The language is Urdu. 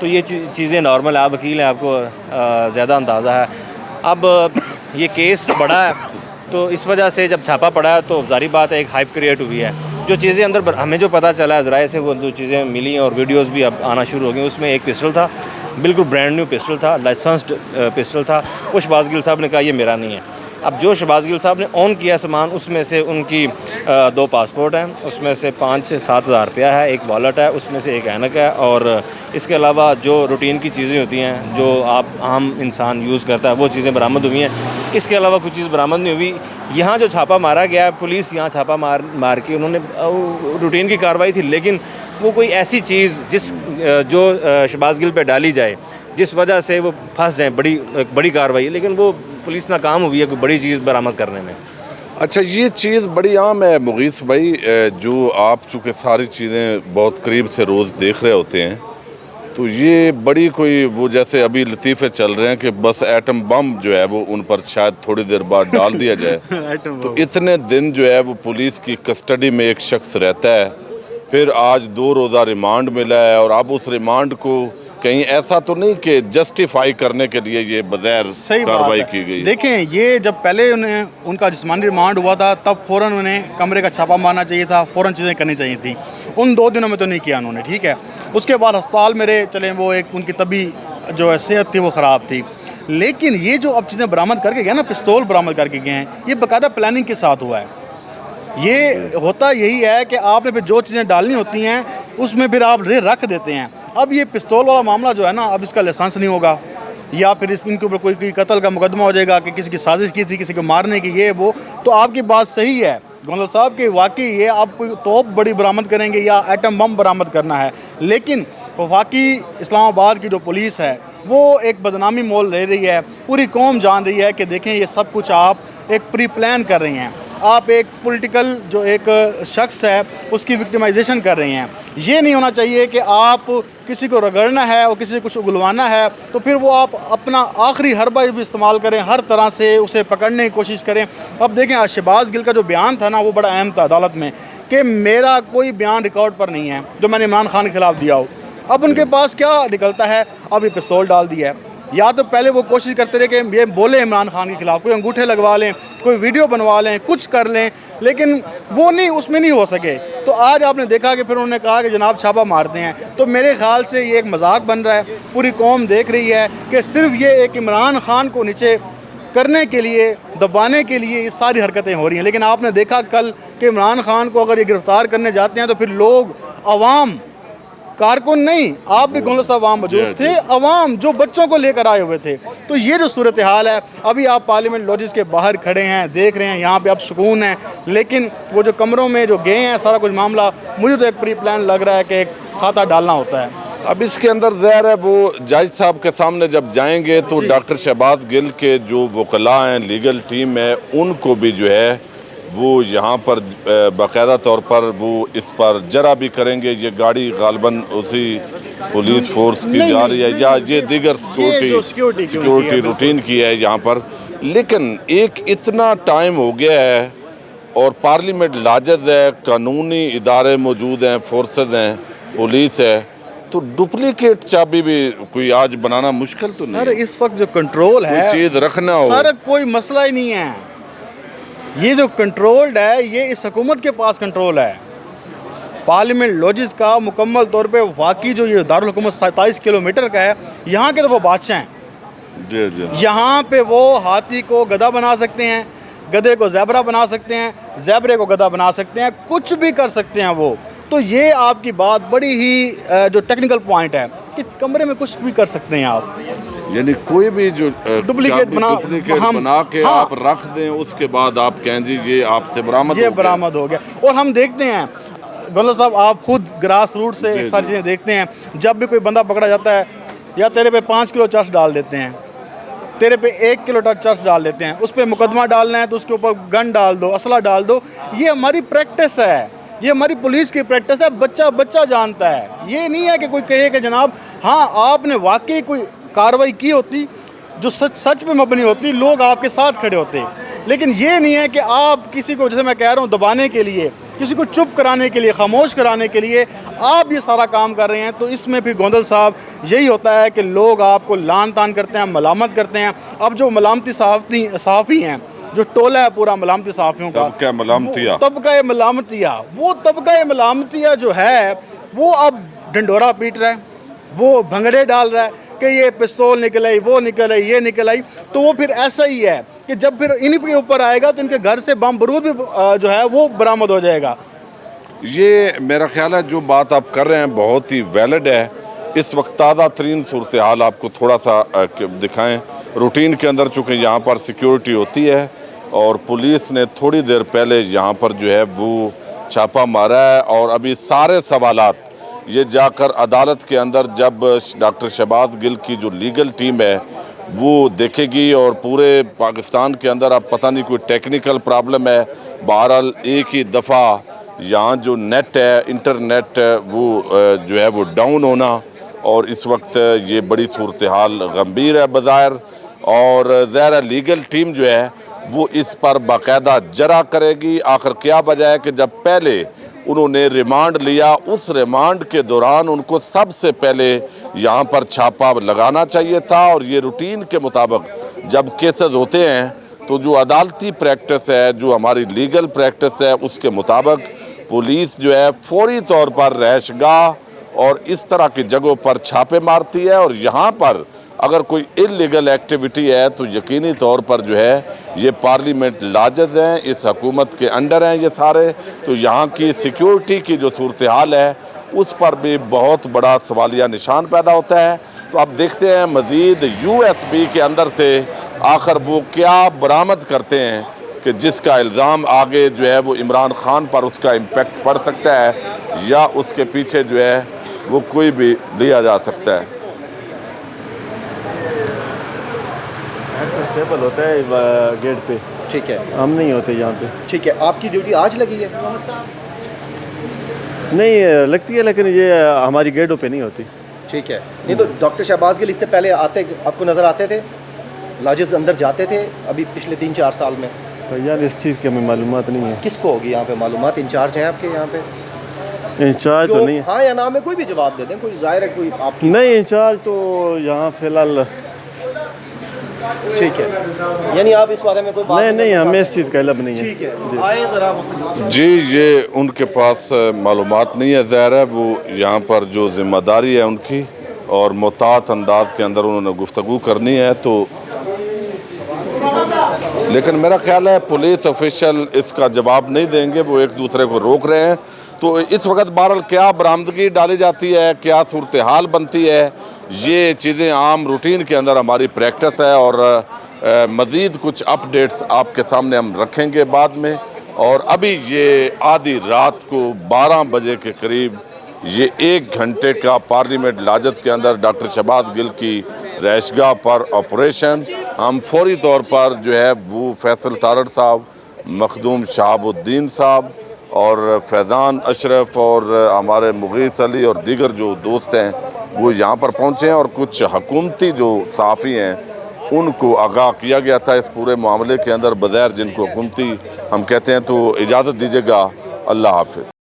تو یہ چیزیں نارمل ہے. آپ وکیل ہیں, آپ کو زیادہ اندازہ ہے. اب یہ کیس بڑا ہے تو اس وجہ سے جب چھاپا پڑا ہے تو ظاہری بات ہے ایک ہائپ کریٹ ہوئی ہے. جو چیزیں اندر ہمیں جو پتہ چلا ہے ذرائع سے, وہ جو چیزیں ملی ہیں اور ویڈیوز بھی اب آنا شروع ہو گئی, اس میں ایک پسٹل تھا, بالکل برانڈ نیو پسٹل تھا, لائسنسڈ پسٹل تھا. وہ شہباز گل صاحب نے کہا یہ میرا نہیں ہے. اب جو شہباز گل صاحب نے اون کیا سامان, اس میں سے ان کی 2 پاسپورٹ ہیں, اس میں سے 5 سے 7 ہزار روپیہ ہے, ایک والیٹ ہے, اس میں سے ایک اینک ہے, اور اس کے علاوہ جو روٹین کی چیزیں ہوتی ہیں جو آپ عام انسان یوز کرتا ہے وہ چیزیں برآمد ہوئی ہیں. اس کے علاوہ کچھ چیز برآمد نہیں ہوئی. یہاں جو چھاپا مارا گیا ہے, پولیس یہاں چھاپا مار کے انہوں نے روٹین کی کارروائی تھی, لیکن وہ کوئی ایسی چیز جو شہباز گل پہ ڈالی جائے جس وجہ سے وہ پھنس جائیں, بڑی کارروائی, لیکن وہ پولیس ناکام ہوئی ہے کوئی بڑی چیز برآمد کرنے میں. اچھا, یہ چیز بڑی عام ہے مغیث بھائی, جو آپ چونکہ ساری چیزیں بہت قریب سے روز دیکھ رہے ہوتے ہیں, تو یہ بڑی کوئی وہ جیسے ابھی لطیفے چل رہے ہیں کہ بس ایٹم بم جو ہے وہ ان پر شاید تھوڑی دیر بعد ڈال دیا جائے. تو اتنے دن جو ہے وہ پولیس کی کسٹڈی میں ایک شخص رہتا ہے, پھر آج 2 روزہ ریمانڈ ملا ہے, اور اب اس ریمانڈ کو کہیں ایسا تو نہیں کہ جسٹیفائی کرنے کے لیے یہ بغیر کارروائی کی گئی. دیکھیں, یہ جب پہلے ان کا جسمانی ریمانڈ ہوا تھا تب فوراً انہیں کمرے کا چھاپا مارنا چاہیے تھا, فوراً چیزیں کرنی چاہیے تھیں. ان 2 دنوں میں تو نہیں کیا انہوں نے, ٹھیک ہے. اس کے بعد ہسپتال میرے چلیں, وہ ایک ان کی طبی جو ہے صحت تھی وہ خراب تھی. لیکن یہ جو اب چیزیں برآمد کر کے گئے نا, پستول برآمد کر کے گئے ہیں, یہ باقاعدہ پلاننگ کے ساتھ ہوا ہے. یہ ہوتا یہی ہے کہ آپ نے پھر جو چیزیں ڈالنی ہوتی ہیں اس میں پھر آپ رکھ دیتے ہیں. اب یہ پستول والا معاملہ جو ہے نا, اب اس کا لائسنس نہیں ہوگا, یا پھر ان کے اوپر کوئی قتل کا مقدمہ ہو جائے گا کہ کسی کی سازش کی تھی, کسی کو مارنے کی, یہ وہ. تو آپ کی بات صحیح ہے گونڈل صاحب کہ واقعی یہ آپ کوئی توپ بڑی برآمد کریں گے یا ایٹم بم برآمد کرنا ہے, لیکن وفاقی اسلام آباد کی جو پولیس ہے وہ ایک بدنامی مول لے رہی ہے. پوری قوم جان رہی ہے کہ دیکھیں یہ سب کچھ آپ ایک پری پلان کر رہی ہیں, آپ ایک پولیٹیکل جو ایک شخص ہے اس کی وکٹمائزیشن کر رہی ہیں. یہ نہیں ہونا چاہیے کہ آپ کسی کو رگڑنا ہے اور کسی سے کچھ اگلوانا ہے تو پھر وہ آپ اپنا آخری حربہ بھی استعمال کریں, ہر طرح سے اسے پکڑنے کی کوشش کریں. اب دیکھیں, شہباز گل کا جو بیان تھا نا وہ بڑا اہم تھا عدالت میں, کہ میرا کوئی بیان ریکارڈ پر نہیں ہے جو میں نے عمران خان کے خلاف دیا ہو. اب ان کے پاس کیا نکلتا ہے, اب یہ پستول ڈال دیا ہے. یا تو پہلے وہ کوشش کرتے رہے کہ یہ بولے عمران خان کے خلاف, کوئی انگوٹھے لگوا لیں, کوئی ویڈیو بنوا لیں, کچھ کر لیں, لیکن وہ نہیں, اس میں نہیں ہو سکے. تو آج آپ نے دیکھا کہ پھر انہوں نے کہا کہ جناب چھاپا مارتے ہیں. تو میرے خیال سے یہ ایک مذاق بن رہا ہے, پوری قوم دیکھ رہی ہے کہ صرف یہ ایک عمران خان کو نیچے کرنے کے لیے, دبانے کے لیے یہ ساری حرکتیں ہو رہی ہیں. لیکن آپ نے دیکھا کل کہ عمران خان کو اگر یہ گرفتار کرنے جاتے ہیں تو پھر لوگ, عوام, کارکن نہیں, آپ بھی گونڈل صاحب وہاں موجود تھے, عوام جو بچوں کو لے کر آئے ہوئے تھے. تو یہ جو صورتحال ہے, ابھی آپ پارلیمنٹ لاجز کے باہر کھڑے ہیں, دیکھ رہے ہیں, یہاں پہ اب سکون ہے, لیکن وہ جو کمروں میں جو گئے ہیں سارا کچھ معاملہ, مجھے تو ایک پری پلان لگ رہا ہے کہ ایک کھاتا ڈالنا ہوتا ہے. اب اس کے اندر ظاہر ہے وہ جج صاحب کے سامنے جب جائیں گے تو ڈاکٹر شہباز گل کے جو وکلاء ہیں, لیگل ٹیم ہے, ان کو بھی جو ہے وہ یہاں پر باقاعدہ طور پر وہ اس پر جرا بھی کریں گے. یہ گاڑی غالباً اسی پولیس فورس کی جا رہی ہے یا یہ دیگر سیکیورٹی روٹین کی ہے یہاں پر. لیکن ایک اتنا ٹائم ہو گیا ہے اور پارلیمنٹ لاجز ہے, قانونی ادارے موجود ہیں, فورسز ہیں, پولیس ہے, تو ڈپلیکیٹ چابی بھی کوئی آج بنانا مشکل تو نہیں. سر اس وقت جو کنٹرول ہے, چیز رکھنا ہو, سر کوئی مسئلہ ہی نہیں ہے. یہ جو کنٹرولڈ ہے یہ اس حکومت کے پاس کنٹرول ہے. پارلیمنٹ لاجز کا مکمل طور پہ واقعی جو یہ دارالحکومت 27 کلومیٹر کا ہے, یہاں کے تو وہ بادشاہ ہیں. یہاں پہ وہ ہاتھی کو گدھا بنا سکتے ہیں, گدھے کو زیبرا بنا سکتے ہیں, زیبرے کو گدھا بنا سکتے ہیں, کچھ بھی کر سکتے ہیں وہ. تو یہ آپ کی بات بڑی ہی جو ٹیکنیکل پوائنٹ ہے کہ کمرے میں کچھ بھی کر سکتے ہیں آپ, یعنی کوئی بھی جو ڈپلیکیٹ بنا کے آپ رکھ دیں, اس کے بعد آپ کہیں جی یہ آپ سے برآمد ہو گیا. اور ہم دیکھتے ہیں گونڈل صاحب, آپ خود گراس روٹ سے ایک ساری چیزیں دیکھتے ہیں, جب بھی کوئی بندہ پکڑا جاتا ہے یا تیرے پہ 5 کلو چرس ڈال دیتے ہیں, تیرے پہ 1 کلو چرس ڈال دیتے ہیں, اس پہ مقدمہ ڈالنا ہے تو اس کے اوپر گن ڈال دو, اسلحہ ڈال دو. یہ ہماری پریکٹس ہے, یہ ہماری پولیس کی پریکٹس ہے, بچہ جانتا ہے. یہ نہیں ہے کہ کوئی کہے کہ جناب ہاں آپ نے واقعی کوئی کارروائی کی ہوتی جو سچ پہ مبنی ہوتی, لوگ آپ کے ساتھ کھڑے ہوتے. لیکن یہ نہیں ہے کہ آپ کسی کو, جیسے میں کہہ رہا ہوں, دبانے کے لیے کسی کو چپ کرانے کے لیے، خاموش کرانے کے لیے آپ یہ سارا کام کر رہے ہیں، تو اس میں بھی گوندل صاحب یہی ہوتا ہے کہ لوگ آپ کو لان تان کرتے ہیں، ملامت کرتے ہیں. اب جو ملامتی صحافی ہیں، جو ٹولہ ہے پورا ملامتی صحافیوں کا، طبقہ ملامتیہ، وہ طبقہ ملامتیہ جو ہے وہ اب ڈنڈورا پیٹ رہا ہے، وہ بھنگڑے ڈال رہا ہے کہ یہ پستول نکل آئی، وہ نکل آئی، یہ نکل آئی. تو وہ پھر ایسا ہی ہے کہ جب پھر انہیں کے اوپر آئے گا تو ان کے گھر سے بم بارود بھی جو ہے وہ برآمد ہو جائے گا. یہ میرا خیال ہے جو بات آپ کر رہے ہیں بہت ہی ویلڈ ہے. اس وقت تازہ ترین صورتحال آپ کو تھوڑا سا دکھائیں. روٹین کے اندر چونکہ یہاں پر سیکیورٹی ہوتی ہے اور پولیس نے تھوڑی دیر پہلے یہاں پر جو ہے وہ چھاپا مارا ہے، اور ابھی سارے سوالات یہ جا کر عدالت کے اندر جب ڈاکٹر شہباز گل کی جو لیگل ٹیم ہے وہ دیکھے گی، اور پورے پاکستان کے اندر اب پتہ نہیں کوئی ٹیکنیکل پرابلم ہے. بہرحال ایک ہی دفعہ یہاں جو نیٹ ہے، انٹرنیٹ، وہ جو ہے وہ ڈاؤن ہونا، اور اس وقت یہ بڑی صورتحال گمبھیر ہے بظاہر. اور ظاہر لیگل ٹیم جو ہے وہ اس پر باقاعدہ جرا کرے گی. آخر کیا وجہ ہے کہ جب پہلے انہوں نے ریمانڈ لیا، اس ریمانڈ کے دوران ان کو سب سے پہلے یہاں پر چھاپا لگانا چاہیے تھا. اور یہ روٹین کے مطابق جب کیسز ہوتے ہیں تو جو عدالتی پریکٹس ہے، جو ہماری لیگل پریکٹس ہے، اس کے مطابق پولیس جو ہے فوری طور پر رہائش گاہ اور اس طرح کی جگہوں پر چھاپے مارتی ہے. اور یہاں پر اگر کوئی انلیگل ایکٹیویٹی ہے تو یقینی طور پر جو ہے یہ پارلیمنٹ لاجز ہیں، اس حکومت کے انڈر ہیں یہ سارے. تو یہاں کی سیکیورٹی کی جو صورتحال ہے اس پر بھی بہت بڑا سوالیہ نشان پیدا ہوتا ہے. تو اب دیکھتے ہیں مزید USB کے اندر سے آخر وہ کیا برآمد کرتے ہیں کہ جس کا الزام آگے جو ہے وہ عمران خان پر اس کا امپیکٹ پڑ سکتا ہے، یا اس کے پیچھے جو ہے وہ کوئی بھی دیا جا سکتا ہے. اسٹیبل ہوتا ہے گیٹ پہ. ٹھیک ہے، ہم نہیں ہوتے یہاں پہ. ٹھیک ہے. آپ کی ڈیوٹی آج لگی ہے؟ نہیں لگتی ہے، لیکن یہ ہماری گیٹوں پہ نہیں ہوتی. ٹھیک ہے. نہیں تو ڈاکٹر شہباز گل اس سے پہلے آتے آپ کو نظر آتے تھے؟ لاجز اندر جاتے تھے ابھی پچھلے 3-4 سال میں؟ یار اس چیز کی ہمیں معلومات نہیں ہے. کس کو ہوگی یہاں پہ معلومات؟ انچارج ہیں آپ کے یہاں پہ؟ انچارج تو نہیں ہے. ہاں یا نام ہے، کوئی بھی جواب دے دیں. کوئی ظاہر ہے کوئی آپ کی. نہیں انچارج تو یہاں فی الحال. ٹھیک ہے، یعنی آپ اس بارے میں کوئی بات نہیں ہمیں اس چیز کا علم نہیں ہے. ٹھیک ہے، آئے ذرا. جی یہ ان کے پاس معلومات نہیں ہے. ظاہر ہے وہ یہاں پر جو ذمہ داری ہے ان کی، اور محتاط انداز کے اندر انہوں نے گفتگو کرنی ہے. تو لیکن میرا خیال ہے پولیس آفیشل اس کا جواب نہیں دیں گے، وہ ایک دوسرے کو روک رہے ہیں. تو اس وقت بہرحال کیا برآمدگی ڈالی جاتی ہے، کیا صورتحال بنتی ہے، یہ چیزیں عام روٹین کے اندر ہماری پریکٹس ہے. اور مزید کچھ اپڈیٹس آپ کے سامنے ہم رکھیں گے بعد میں. اور ابھی یہ آدھی رات کو 12 بجے کے قریب یہ 1 گھنٹے کا پارلیمنٹ لاجز کے اندر ڈاکٹر شہباز گل کی رہائش گاہ پر آپریشن. ہم فوری طور پر جو ہے وہ فیصل تارڑ صاحب، مخدوم شہاب الدین صاحب اور فیضان اشرف اور ہمارے مغیث علی اور دیگر جو دوست ہیں وہ یہاں پر پہنچے ہیں. اور کچھ حکومتی جو صحافی ہیں ان کو آگاہ کیا گیا تھا اس پورے معاملے کے اندر بظاہر، جن کو حکومتی ہم کہتے ہیں. تو اجازت دیجیے گا. اللہ حافظ.